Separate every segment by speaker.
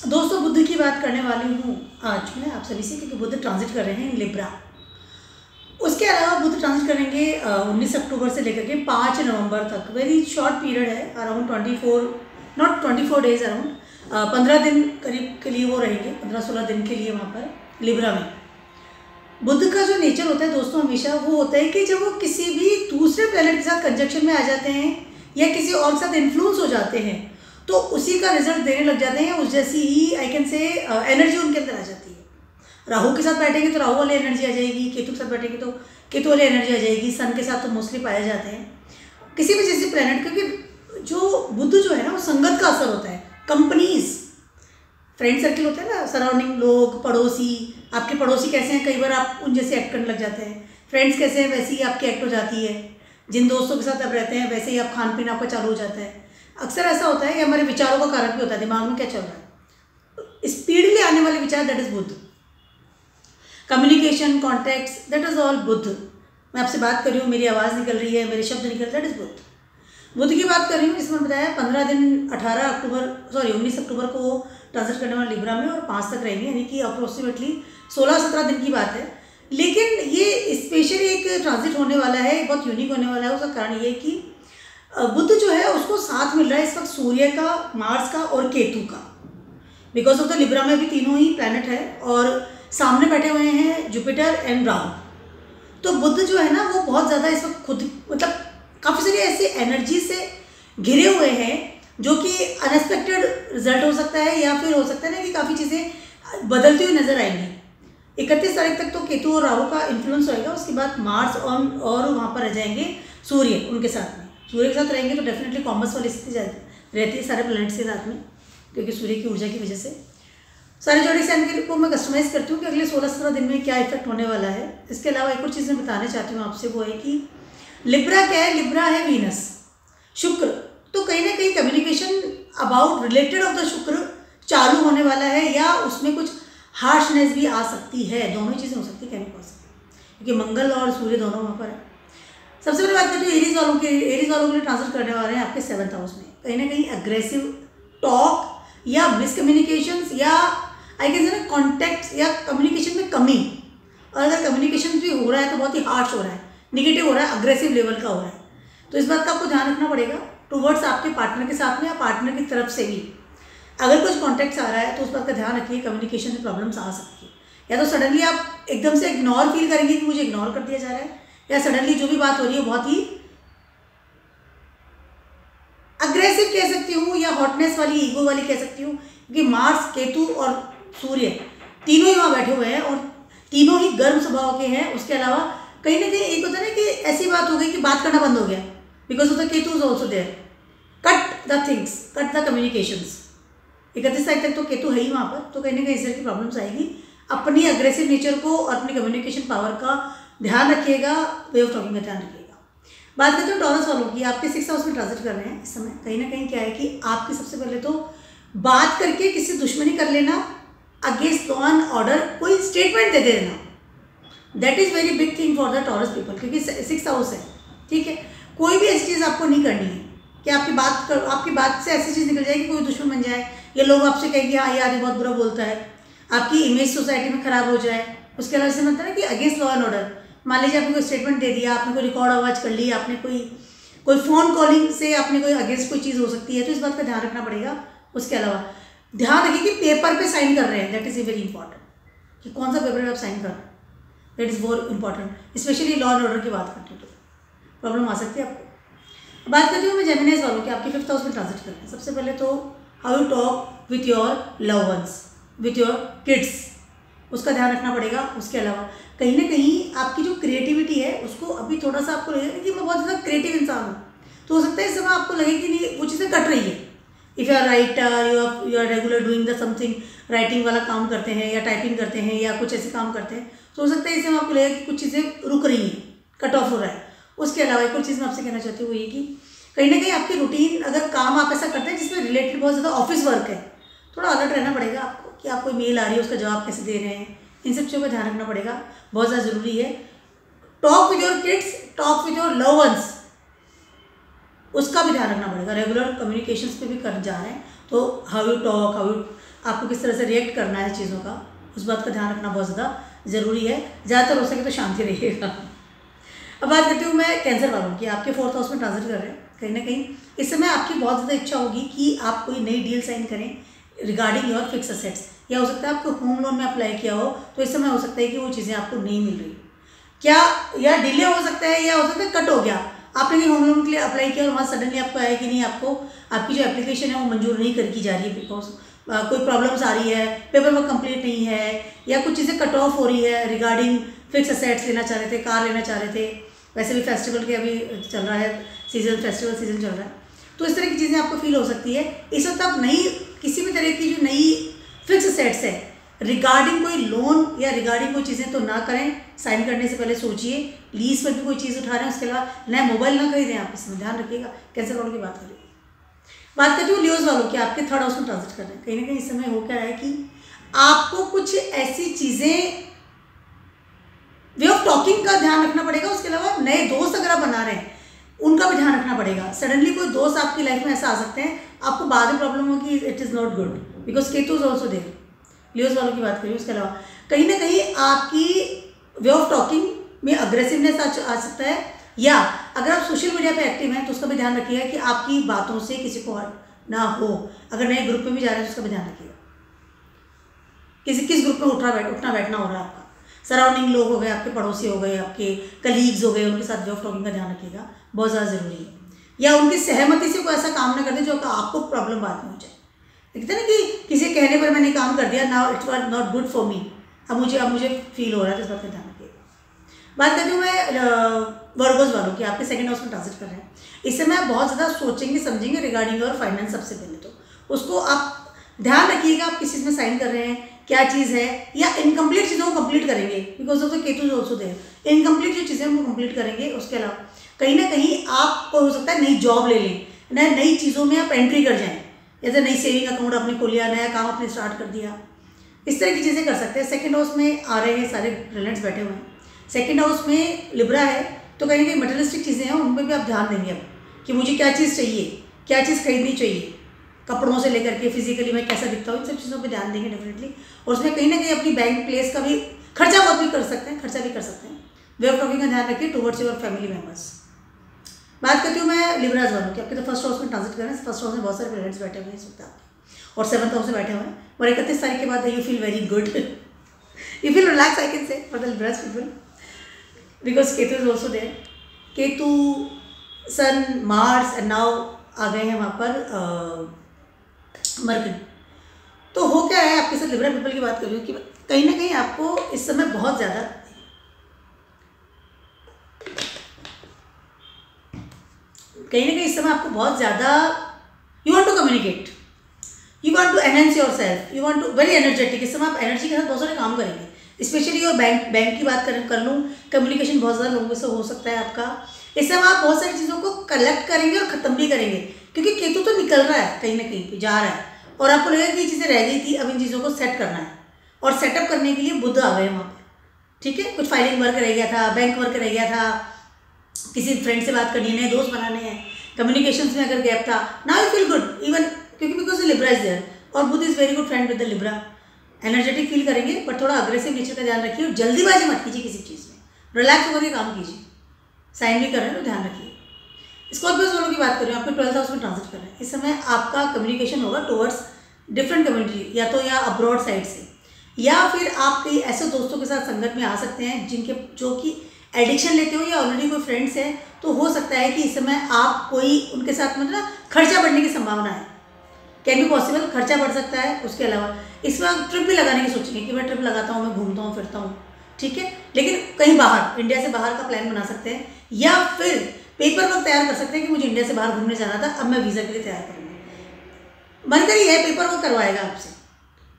Speaker 1: दोस्तों बुध की बात करने वाली हूँ आज मैं आप सभी से, क्योंकि बुध ट्रांजिट कर रहे हैं लिब्रा। उसके अलावा बुध ट्रांजिट करेंगे 19 अक्टूबर से लेकर के 5 नवंबर तक। वेरी शॉर्ट पीरियड है, अराउंड 24 डेज, अराउंड 15 दिन करीब के लिए वो रहेंगे, 15-16 दिन के लिए वहाँ पर लिब्रा में। बुध का जो नेचर होता है दोस्तों हमेशा वो होता है कि जब वो किसी भी दूसरे प्लेनेट के साथ कंजक्शन में आ जाते हैं या किसी और के साथ इन्फ्लुएंस हो जाते हैं तो उसी का रिजल्ट देने लग जाते हैं। उस जैसी ही आई कैन से एनर्जी उनके अंदर आ जाती है। राहु के साथ बैठेंगे तो राहु वाली एनर्जी आ जाएगी, केतु के साथ बैठेंगे तो केतु वाली एनर्जी आ जाएगी। सन के साथ तो मोस्टली पाए जाते हैं किसी भी जैसे प्लेनेट, क्योंकि जो बुध जो है ना वो संगत का असर होता है। कंपनीज, फ्रेंड सर्किल होता है ना, सराउंडिंग लोग, पड़ोसी, आपके पड़ोसी कैसे हैं, कई बार आप उन जैसे एक्ट करने लग जाते हैं। फ्रेंड्स कैसे हैं वैसे ही आपकी एक्ट हो जाती है। जिन दोस्तों के साथ आप रहते हैं वैसे ही आप खान पीन आपका चालू हो जाता है। अक्सर ऐसा होता है कि हमारे विचारों का कारक भी होता है, दिमाग में क्या चल रहा है, स्पीडली आने वाले विचार, that is Budh. Communication, contacts, that is all Budh. मैं आपसे बात कर रही हूँ, मेरी आवाज़ निकल रही है, मेरे शब्द निकल रहे, दैट इज बुध। बुध की बात कर रही हूँ, इसमें बताया 15 दिन 19 अक्टूबर को वो ट्रांजिट करने वाले लिब्रा में और 5 तक रहेंगे, यानी कि अप्रोक्सीमेटली 16-17 दिन की बात है। लेकिन ये स्पेशली एक ट्रांजिट होने वाला है, बहुत यूनिक होने वाला है। उसका कारण ये कि बुध जो है उसको साथ मिल रहा है इस वक्त सूर्य का, मार्स का और केतु का। बिकॉज ऑफ द लिब्रा में भी तीनों ही प्लैनेट है और सामने बैठे हुए हैं जुपिटर एंड राहु। तो बुध जो है ना वो बहुत ज़्यादा इस वक्त खुद मतलब काफ़ी सारी ऐसी एनर्जी से घिरे हुए हैं जो कि अनएक्सपेक्टेड रिजल्ट हो सकता है, या फिर हो सकता है ना कि काफ़ी चीज़ें बदलती हुई नजर आएंगी। 31 तारीख तक तो केतु और राहु का इन्फ्लुएंस होएगा, उसके बाद मार्स और वहाँ पर रह जाएंगे सूर्य उनके साथ में। सूर्य के साथ रहेंगे तो डेफिनेटली कॉमर्स वाली स्थिति रहती है सारे प्लैनेट्स के साथ में, क्योंकि सूर्य की ऊर्जा की वजह से। सारे जोड़ी साइन को मैं कस्टमाइज़ करती हूँ कि अगले 16-17 दिन में क्या इफेक्ट होने वाला है। इसके अलावा एक और चीज़ मैं बताना चाहती हूँ आपसे, वो है कि लिब्रा क्या है, लिब्रा है वीनस, शुक्र। तो कहीं ना कहीं communication about related of the शुक्र चालू होने वाला है, या उसमें कुछ हार्शनेस भी आ सकती है। दोनों चीज़ें हो सकती है, कहने पॉसिबल, क्योंकि मंगल और सूर्य दोनों वहाँ पर है। सबसे पहले बात करते हैं एरीज वालों के लिए ट्रांसफर करने वाले हैं आपके 7th हाउस में। कहीं ना कहीं अग्रेसिव टॉक या मिसकम्युनिकेशंस या आई कैन से कॉन्टैक्ट या कम्युनिकेशन में कमी, और अगर कम्युनिकेशन भी हो रहा है तो बहुत ही हार्श हो रहा है, निगेटिव हो रहा है, अग्रेसिव लेवल का हो रहा है। तो इस बात का आपको ध्यान रखना पड़ेगा टूवर्ड्स आपके पार्टनर के साथ में या पार्टनर की तरफ से भी। अगर कुछ कॉन्टैक्ट्स आ रहा है तो उस बात का ध्यान रखिए, कम्युनिकेशन में प्रॉब्लम्स आ सकती है। या तो सडनली आप एकदम से इग्नोर फील करेंगे कि मुझे इग्नोर कर दिया जा रहा है, या सडनली जो भी बात हो रही है बहुत ही अग्रेसिव कह सकती हूँ, या हॉटनेस वाली, ईगो वाली कह सकती हूँ, क्योंकि मार्स, केतु और सूर्य तीनों ही वहाँ बैठे हुए हैं और तीनों ही गर्म स्वभाव के हैं। उसके अलावा कहीं ना कहीं एक होता है ना कि ऐसी बात हो गई कि बात करना बंद हो गया, because of the Ketu is also there. Cut the things, cut the communications. 31 तारीख तक तो केतु है ही वहाँ पर, तो कहीं ना कहीं इस तरह की प्रॉब्लम्स आएगी। अपनी अग्रेसिव नेचर को और अपनी कम्युनिकेशन पावर का ध्यान रखिएगा, वे ऑफ टॉकिंग का ध्यान रखिएगा। बात करते हैं टॉरस वालों की, आपके 6th हाउस में ट्रांजिट कर रहे हैं इस समय। कहीं ना कहीं क्या है कि आपकी सबसे पहले तो बात करके किसी दुश्मनी कर लेना, अगेंस्ट लॉ एंड ऑर्डर कोई स्टेटमेंट दे देना, that is very big thing for the taurus people, क्योंकि 6th हाउस है, ठीक है। कोई भी ऐसी चीज़ आपको नहीं करनी है कि आपकी बात से ऐसी चीज़ निकल जाए कि कोई दुश्मन बन जाए, या लोग आपसे कहेंगे हाँ यार ये बहुत बुरा बोलता है, आपकी इमेज सोसाइटी में खराब हो जाए। उसके अलावा से मतलब कि अगेंस्ट लॉ एंड ऑर्डर, मान लीजिए आपने कोई स्टेटमेंट दे दिया, आपने कोई रिकॉर्ड आवाज़ कर ली, आपने कोई फ़ोन कॉलिंग से आपने कोई अगेंस्ट कोई चीज़ हो सकती है, तो इस बात का ध्यान रखना पड़ेगा। उसके अलावा ध्यान रखिए कि पेपर पे साइन कर रहे हैं, दैट इज़ वेरी इंपॉर्टेंट, कि कौन सा पेपर पे आप साइन कर रहे हैं, that is more important. Specially law and order की बात करते हैं तो प्रॉब्लम आ सकती है आपको। बात करती हूँ मैं जेमिनीज वालों की, आपके 5th हाउस में ट्रांजिट कर रहे हैं। सबसे पहले तो how you talk with your love ones, with your kids, उसका ध्यान रखना पड़ेगा। उसके अलावा कहीं ना कहीं आपकी जो क्रिएटिविटी है उसको अभी थोड़ा सा आपको लगेगा कि मैं बहुत ज़्यादा क्रिएटिव इंसान हूँ, तो हो सकता है इस समय आपको लगे कि नहीं वो चीज़ें कट रही है। If you are writer, you are regular doing the something, writing वाला काम करते हैं या टाइपिंग करते हैं या कुछ ऐसे काम करते हैं, तो हो सकता है इस समय आपको लगेगा कि कुछ चीज़ें रुक रही हैं, कट ऑफ हो रहा है। उसके अलावा एक और चीज़ मैं आपसे कहना चाहती हूँ वो ये कि कहीं ना कहीं आपकी रूटीन, अगर काम आप ऐसा करते हैं जिसमें रिलेटेड बहुत ज़्यादा ऑफिस वर्क है, थोड़ा अलर्ट रहना पड़ेगा आपको कि आप कोई मेल आ रही है उसका जवाब कैसे दे रहे हैं, इन सब चीज़ों का ध्यान रखना पड़ेगा, बहुत ज़्यादा ज़रूरी है। Talk with your kids, talk with your love ones, उसका भी ध्यान रखना पड़ेगा। रेगुलर कम्युनिकेशंस पे भी कर जा रहे हैं तो how you talk, how you आपको किस तरह से रिएक्ट करना है चीज़ों का, उस बात का ध्यान रखना बहुत ज़्यादा ज़रूरी है। ज़्यादातर हो सके तो शांति रहिएगा। अब बात करती हूँ मैं कैंसर वालों की। आपके 4th हाउस में ट्रांजिट कर रहे हैं, कहीं ना कहीं इस समय आपकी बहुत ज़्यादा इच्छा होगी कि आप कोई नई डील साइन करें रिगार्डिंग योर फिक्स असेट्स, या हो सकता है आपको होम लोन में अप्लाई किया हो तो इस समय हो सकता है कि वो चीज़ें आपको नहीं मिल रही क्या, या डिले हो सकता है, या हो सकता है कट हो गया, आपने होम लोन के लिए अप्लाई किया और वहाँ सडनली आपको आया कि नहीं, आपको आपकी जो एप्लीकेशन है वो मंजूर नहीं कर की जा रही है बिकॉज कोई प्रॉब्लम्स आ रही है, पेपर वर्क कंप्लीट नहीं है, या कुछ चीज़ें कट ऑफ हो रही है रिगार्डिंग फिक्स असेट्स लेना चाह रहे थे, कार लेना चाह रहे थे। वैसे भी फेस्टिवल के अभी चल रहा है सीजन, फेस्टिवल सीजन चल रहा है, तो इस तरह की चीज़ें आपको फील हो सकती है। इस वक्त आप नई किसी भी तरह की जो नई फिक्स असेट्स है रिगार्डिंग कोई लोन या रिगार्डिंग कोई चीज़ें तो ना करें, साइन करने से पहले सोचिए। लीज पर भी कोई चीज़ उठा रहे हैं, उसके अलावा नया मोबाइल ना खरीदें, आप इसमें ध्यान रखिएगा। कैंसर वालों की बात करें, बात करती हूँ लियोज वालों की। आपके 3rd हाउस में ट्रांजिट कर रहे हैं, कहीं ना कहीं इस समय हो क्या है कि आपको कुछ ऐसी चीज़ें वे ऑफ टॉकिंग का ध्यान रखना पड़ेगा, उसके अलावा नए दोस्त अगर आप बना रहे हैं उनका भी ध्यान रखना पड़ेगा। सडनली कोई दोस्त आपकी लाइफ में ऐसा आ सकते हैं, आपको बाद में प्रॉब्लम होगी, it is not good because Ketu is also there. Leos वालों की बात करिए, उसके अलावा कहीं ना कहीं आपकी वे ऑफ टॉकिंग में अग्रेसिवनेस आ सकता है, या अगर आप सोशल मीडिया पे एक्टिव हैं तो उसका भी ध्यान रखिएगा कि आपकी बातों से किसी को हर्ट ना हो। अगर नए ग्रुप में भी जा रहे हैं तो उसका भी ध्यान रखिएगा, किस ग्रुप में उठना बैठना हो रहा है आपका, सराउंडिंग लोग हो गए, आपके पड़ोसी हो गए, आपके कलीग्स हो गए, उनके साथ वे ऑफ टॉकिंग का ध्यान रखिएगा, बहुत ज़्यादा ज़रूरी है। या उनकी सहमति से कोई ऐसा काम ना कर दे जो आपको प्रॉब्लम बाद में हो जाए। देखते ना कि किसी कहने पर मैंने काम कर दिया, now it was not good for me, अब मुझे फील हो रहा है, तो इस बात का ध्यान रखिएगा। बात करती हूँ मैं वर्गोस वालों की। आपके 2nd हाउस में ट्रांजिट कर रहे हैं, इस समय आप बहुत ज़्यादा सोचेंगे समझेंगे रिगार्डिंग और फाइनेंस। सबसे पहले तो उसको आप ध्यान रखिएगा, आप किस चीज़ में साइन कर रहे हैं, क्या चीज़ है, या इनकम्प्लीट चीज़ों को कंप्लीट करेंगे because of the Ketu is also there. Incomplete जो चीज़ें वो कंप्लीट करेंगे। उसके अलावा कहीं ना कहीं आपको हो सकता है नई जॉब ले लें, नई चीज़ों में आप एंट्री कर जाएँ, जैसे नई सेविंग अकाउंट आपने खोल लिया, नया काम आपने स्टार्ट कर दिया, इस तरह की चीज़ें कर सकते हैं। 2nd हाउस में आ रहे हैं सारे प्लैनेट्स बैठे हुए हैं, 2nd हाउस में लिब्रा है, तो कहीं ना कहीं मटेरियलिस्टिक चीज़ें हैं उनमें भी आप ध्यान देंगे अब कि मुझे क्या चीज़ चाहिए, क्या चीज़ खरीदनी चाहिए, कपड़ों से लेकर के फिजिकली मैं कैसा दिखता हूँ, इन सब चीज़ों पे ध्यान देंगे डेफिनेटली। और उसमें कहीं ना कहीं अपनी बैंक प्लेस का भी खर्चा बहुत भी कर सकते हैं, वे ऑफ टॉकिंग का ध्यान रखिए टुवर्ड्स योर फैमिली मेम्बर्स। बात करती हूँ मैं लिब्राज वालों की। आपके तो 1st हाउस में ट्रांजिट कर रहे हैं, 1st हाउस में बहुत सारे प्लैनेट्स बैठे हुए हैं इस वक्त आपके, और 7th हाउस में बैठे हुए हैं, और 31 तारीख के बाद you feel very good, you feel relax I can say for the Libras people because Ketu is also there. Ketu, Sun, Mars and now आ गए हैं वहाँ पर मरकरी। तो हो क्या है आपके साथ लिब्रा पीपल की बात कर रही हूँ कि कहीं ना कहीं आपको इस समय बहुत ज़्यादा इस समय आपको बहुत ज़्यादा you want to communicate, you want to enhance yourself, you want to very energetic. इस समय आप एनर्जी के साथ बहुत सारे काम करेंगे, स्पेशली और बैंक की बात कर लूँ, कम्युनिकेशन बहुत ज़्यादा लोगों से हो सकता है आपका। इस समय आप बहुत सारी चीज़ों को कलेक्ट करेंगे और ख़त्म भी करेंगे, क्योंकि केतु तो निकल रहा है कहीं ना कहीं जा रहा है, और आपको लगेगा कि ये चीज़ें रह गई थी, अब इन चीज़ों को सेट करना है, और सेटअप करने के लिए बुध आ गए वहाँ पर। ठीक है, कुछ फाइलिंग वर्क रह गया था, बैंक वर्क रह गया था, किसी फ्रेंड से बात करनी है, नए दोस्त बनाने हैं, कम्युनिकेशंस में अगर गैप था, now you feel good even, क्योंकि बिकॉज लिब्रा इज देयर, और Budh is very good friend with the Libra. Energetic feel करेंगे, बट थोड़ा अग्रेसिव नेचर का ध्यान रखिए, और जल्दीबाजी मत कीजिए किसी चीज़ में, रिलैक्स होकर के काम कीजिए। साइन भी कर रहे हैं तो ध्यान रखिए। स्कॉर्पियोस वालों की बात कर रहे हैं, आपके 12th हाउस में ट्रांजिट कर रहे हैं, इस समय आपका कम्युनिकेशन होगा टुवर्ड्स डिफरेंट कम्युनिटी, या तो या अब्रॉड साइड से, या फिर आप कई ऐसे दोस्तों के साथ संगत में आ सकते हैं जिनके जो कि एडिक्शन लेते हो, या ऑलरेडी कोई फ्रेंड्स हैं, तो हो सकता है कि इस समय आप कोई उनके साथ मतलब खर्चा बढ़ने की संभावना है, कैन बी पॉसिबल, खर्चा बढ़ सकता है। उसके अलावा इस वक्त ट्रिप भी लगाने की सोचेंगे कि मैं ट्रिप लगाता हूँ, मैं घूमता हूँ फिरता हूँ, ठीक है, लेकिन कहीं बाहर, इंडिया से बाहर का प्लान बना सकते हैं, या फिर पेपर वर्क तैयार कर सकते हैं कि मुझे इंडिया से बाहर घूमने जाना था, अब मैं वीज़ा के लिए तैयार करूँगा, मन करिए है पेपर वर्क करवाएगा आपसे,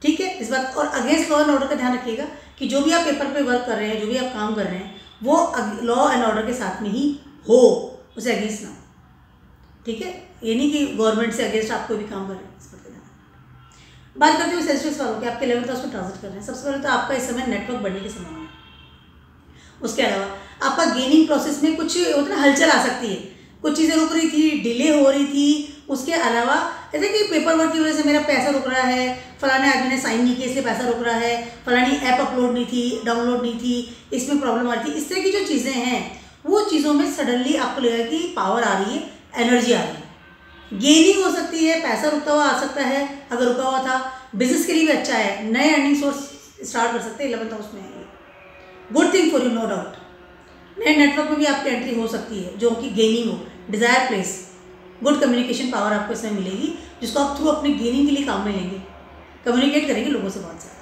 Speaker 1: ठीक है इस बात। और अगेंस्ट लॉ एंड ऑर्डर का ध्यान रखिएगा कि जो भी आप पेपर पे वर्क कर रहे हैं, जो भी आप काम कर रहे हैं, वो लॉ एंड ऑर्डर के साथ में ही हो, उसे अगेंस्ट ना, ठीक है, ये नहीं कि गवर्नमेंट से अगेंस्ट आप कोई भी काम कर रहे हैं, इस बात का ध्यान। बात करते हुए सेंसिटिव वालों की, आपके 11th हाउस में ट्रांजिट कर रहे हैं, सबसे पहले तो आपका इस समय नेटवर्क बढ़ने की संभावना है। उसके अलावा आपका गेनिंग प्रोसेस में कुछ होता है ना, हलचल आ सकती है, कुछ चीज़ें रुक रही थी, डिले हो रही थी, उसके अलावा जैसे कि पेपर वर्क की वजह से मेरा पैसा रुक रहा है, फलाने आदमी ने साइन नहीं किया इसलिए पैसा रुक रहा है, फलानी ऐप अपलोड नहीं थी, डाउनलोड नहीं थी, इसमें प्रॉब्लम आ रही थी, इस तरह की जो चीज़ें हैं वो चीज़ों में सडनली आपको लगेगा कि पावर आ रही है, एनर्जी आ रही है, गेनिंग हो सकती है, पैसा रुकता हुआ आ सकता है। अगर रुका हुआ था, बिजनेस के लिए भी अच्छा है, नए अर्निंग सोर्स स्टार्ट कर सकते हैं, 11th हाउस में है, good thing for you, no doubt. नए नेटवर्क में भी आपकी एंट्री हो सकती है जो कि गेनिंग हो, desire place, good communication power आपको इसमें मिलेगी, जिसको आप थ्रू अपने गेनिंग के लिए काम में लेंगे, कम्युनिकेट करेंगे लोगों से बहुत ज़्यादा।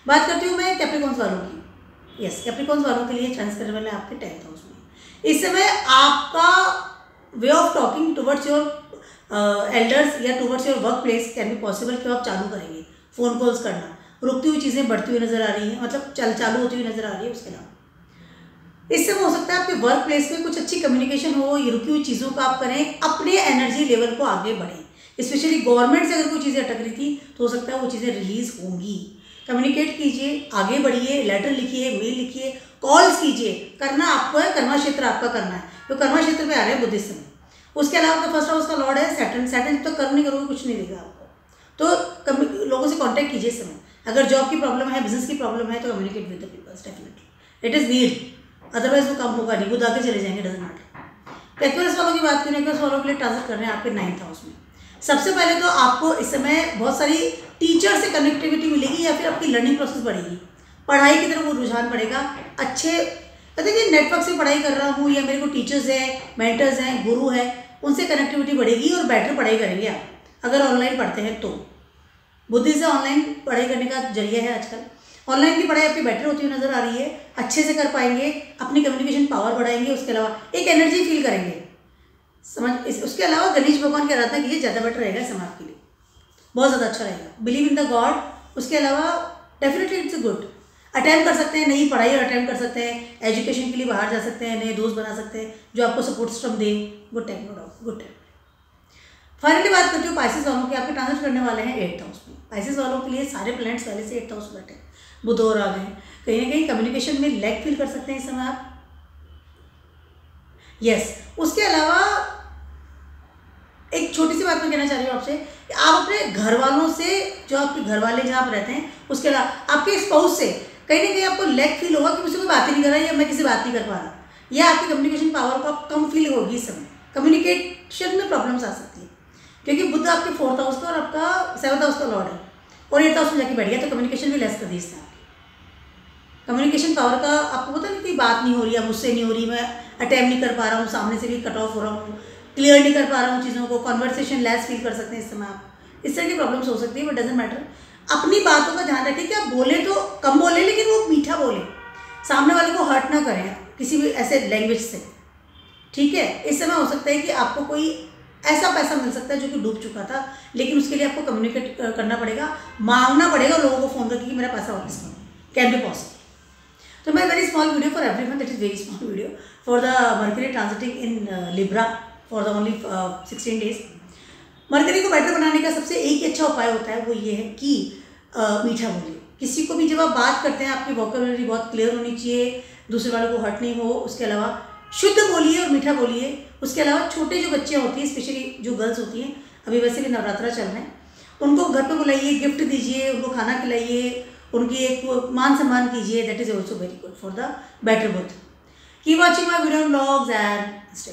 Speaker 1: बात करती हूँ मैं कैप्रिकॉन्स वालों की। यस, कैप्रिकॉन्स वालों के लिए चांस करने वाले आपके 10th हाउस में। इस समय आपका way of talking towards your elders या towards your work place can be possible कि आप चालू करेंगे फ़ोन कॉल्स करना, रुकती हुई चीज़ें बढ़ती हुई नज़र आ रही हैं, मतलब चालू होती हुई नज़र आ रही है। उसके अलावा इससे हो सकता है आपके वर्क प्लेस में कुछ अच्छी कम्युनिकेशन हो, ये रुकी हुई चीज़ों का आप करें, अपने एनर्जी लेवल को आगे बढ़ें। स्पेशली गवर्नमेंट से अगर कोई चीज़ें अटक रही थी तो हो सकता है वो चीज़ें रिलीज़ होंगी। कम्युनिकेट कीजिए, आगे बढ़िए, लेटर लिखिए, मेल लिखिए, कॉल्स कीजिए, करना आपको है, कर्मा क्षेत्र आपका करना है, तो कर्मा क्षेत्र में आ रहे हैं बुद्धिस्ट में। उसके अलावा आपका फर्स्ट हाउस का लॉर्ड है सैटर्न। सैटर्न तो कर्म नहीं करोगे कुछ नहीं देगा आपको, तो लोगों से कॉन्टैक्ट कीजिए इस समय। अगर जॉब की प्रॉब्लम है, बिजनेस की प्रॉब्लम है, तो communicate with the peoples, definitely it is need, otherwise वो कम होगा नहीं, खुद आके चले जाएंगे, डजंट मैटर। एक्वेरियस वालों की बात करें, एक्वेरियस वालों के लिए ट्रांजिट कर रहे हैं आपके 9th हाउस में। सबसे पहले तो आपको इस समय बहुत सारी टीचर से कनेक्टिविटी मिलेगी या फिर आपकी लर्निंग प्रोसेस बढ़ेगी, पढ़ाई की तरफ वो रुझान बढ़ेगा। अच्छे कहते हैं कि नेटवर्क से पढ़ाई कर रहा हूँ या मेरे को टीचर्स हैं, मेंटर्स हैं, गुरु हैं, उनसे कनेक्टिविटी बढ़ेगी और बेटर पढ़ाई करेंगे आप अगर ऑनलाइन पढ़ते हैं तो। बुद्धि से ऑनलाइन पढ़ाई करने का जरिया है आजकल। ऑनलाइन की पढ़ाई आपकी बेटर होती हुई नज़र आ रही है, अच्छे से कर पाएंगे, अपनी कम्युनिकेशन पावर बढ़ाएंगे, उसके अलावा एक एनर्जी फील करेंगे उसके अलावा गणेश भगवान की आराधना कीजिए, ज़्यादा बेटर रहेगा समाज के लिए, बहुत ज़्यादा अच्छा रहेगा। Believe in the God. उसके अलावा डेफिनेटली इट्स गुड, अटैम्प्ट कर सकते हैं, नई पढ़ाई और अटैम्प्ट कर सकते हैं, एजुकेशन के लिए बाहर जा सकते हैं, नए दोस्त बना सकते हैं जो आपको सपोर्ट सिस्टम दे। Good time, no doubt, good time. Finally बात करती हूँ पाइसेस वालों की। आपके ट्रांजिट करने वाले हैं 8th हाउस में। पाइसेस वालों के लिए सारे प्लैनेट्स पहले से 8th हाउस में बैठे, बुध और आ गए, कहीं ना कहीं कम्युनिकेशन में लैग फील कर सकते हैं इस समय आप। यस, उसके अलावा एक छोटी सी बात मैं कहना चाह रही हूँ आपसे कि आप अपने घर वालों से, जो आपके घर वाले जहाँ आप रहते हैं, उसके अलावा आपके स्पाउस से कहीं ना कहीं आपको लैग फील होगा कि मुझसे कोई बात ही नहीं कर रहा है या मैं किसी बात नहीं कर पा रहा, या आपकी कम्युनिकेशन पावर को आप कम फील होगी इस समय। कम्युनिकेशन में प्रॉब्लम्स आ सकती है क्योंकि बुध आपके 4th हाउस का और आपका 7th हाउस का लॉर्ड है और 8th हाउस में जाके बैठ गया, तो कम्युनिकेशन भी लेस कर दी इसने। कम्युनिकेशन पावर का आपको पता नहीं, कोई बात नहीं हो रही है, मुझसे नहीं हो रही, मैं अटेम्प्ट नहीं कर पा रहा हूँ, सामने से भी कट ऑफ हो रहा हूँ, क्लियर नहीं कर पा रहा हूँ चीज़ों को, कॉन्वर्सेशन लेस फील कर सकते हैं इस समय आप। इस तरह की प्रॉब्लम्स हो सकती है, बट डजेंट मैटर। अपनी बातों का ध्यान रखें कि आप बोले तो कम बोले, लेकिन वो मीठा बोले, सामने वाले को हर्ट ना करें किसी भी ऐसे लैंग्वेज से, ठीक है। इस समय हो सकता है कि आपको कोई ऐसा पैसा मिल सकता है जो कि डूब चुका था, लेकिन उसके लिए आपको कम्युनिकेट करना पड़ेगा, मांगना पड़ेगा लोगों को फ़ोन करके कि मेरा पैसा वापस करो, कैन बी पॉसिबल। तो मैं very small video for everyone, that is very small video for the mercury transiting in Libra for the only 16 days. Mercury को बेटर बनाने का सबसे एक ही अच्छा उपाय होता है, वो ये है कि मीठा बोलिए। किसी को भी जब आप बात करते हैं, आपकी वोकैबुलरी बहुत क्लियर होनी चाहिए, दूसरे वाले को हर्ट नहीं हो। उसके अलावा शुद्ध बोलिए और मीठा बोलिए। उसके अलावा छोटे जो बच्चे होती हैं, स्पेशली जो गर्ल्स होती हैं, अभी वैसे भी नवरात्रा चल रहे हैं, उनको घर पे बुलाइए, गिफ्ट दीजिए, उनको खाना खिलाइए, उनकी एक मान सम्मान कीजिए। That is also very good for the better booth. Keep watching my video blogs and stay